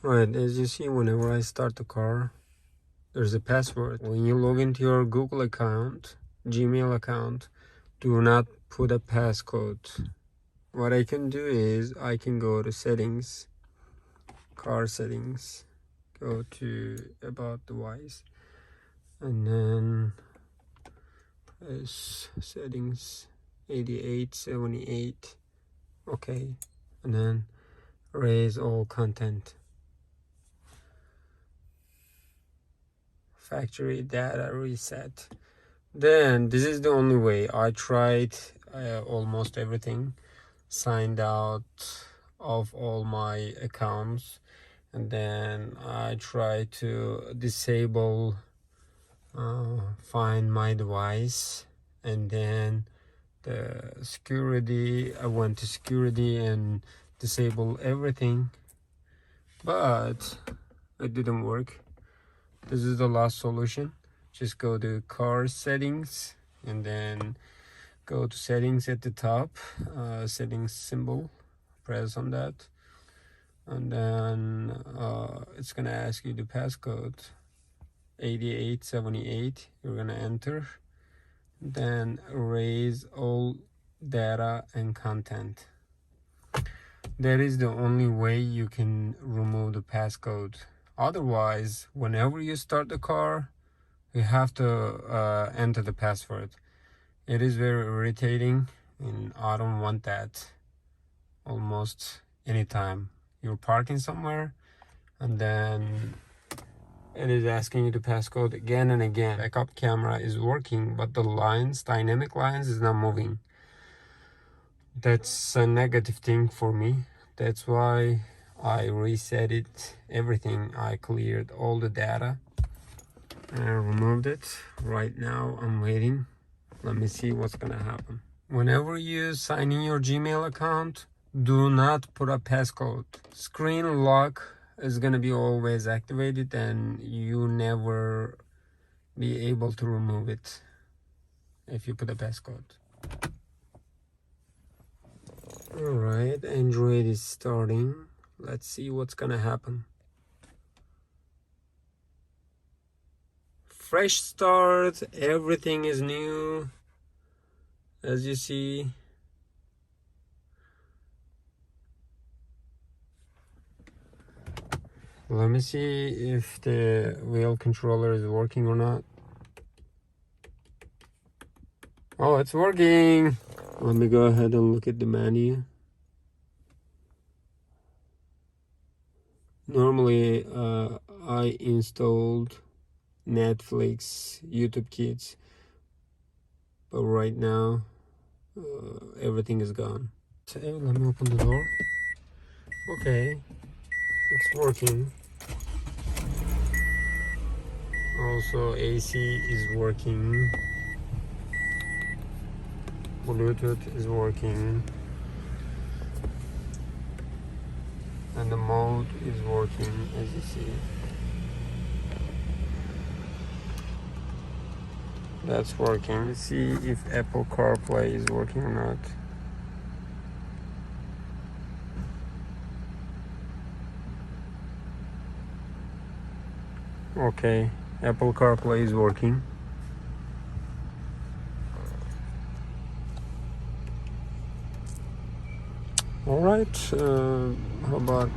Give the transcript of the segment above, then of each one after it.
Right, as you see, whenever I start the car, there's a password. When you log into your Google account, Gmail account, do not put a passcode. What I can do is I can go to settings, car settings, go to about device, and then press settings 8878. Okay, and then erase all content. Factory data reset. Then this is the only way. I tried almost everything, signed out of all my accounts, and then I tried to disable find my device, and then the security, I went to security and disable everything, but it didn't work. This is the last solution. Just go to car settings and then go to settings at the top, settings symbol, press on that, and then it's gonna ask you the passcode 8878. You're gonna enter, then erase all data and content. That is the only way you can remove the passcode. Otherwise, whenever you start the car, you have to enter the password. It is very irritating, and I don't want that almost anytime. You're parking somewhere, and then it is asking you the passcode again and again. Backup camera is working, but the lines, dynamic lines, is not moving. That's a negative thing for me. That's why I reset it, everything. I cleared all the data. I removed it. Right now I'm waiting. Let me see what's gonna happen. Whenever you sign in your Gmail account, do not put a passcode. Screen lock is gonna be always activated, and you never be able to remove it if you put a passcode. Alright, Android is starting. Let's see what's gonna happen. Fresh start, everything is new, as you see. Let me see if the wheel controller is working or not. Oh, it's working. Let me go ahead and look at the menu. Normally I installed Netflix, YouTube Kids, but right now everything is gone. So let me open the door. Okay, it's working. Also AC is working, Bluetooth is working, and the mode is working, as you see. That's working. Let's see if Apple CarPlay is working or not. Okay, Apple CarPlay is working. Alright, how about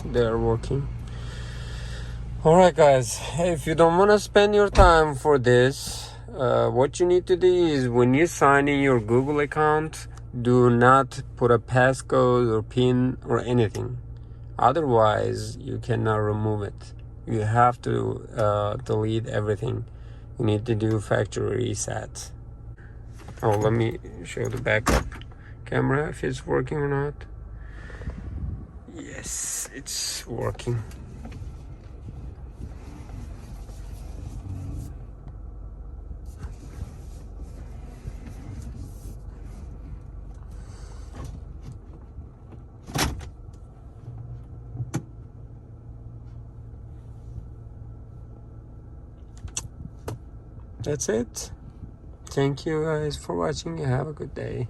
they're working? Alright guys, if you don't want to spend your time for this, what you need to do is when you sign in your Google account, do not put a passcode or PIN or anything. Otherwise, you cannot remove it. You have to delete everything. You need to do factory reset. Oh, let me show the backup camera if it's working or not. Yes, it's working. That's it. Thank you guys for watching. Have a good day.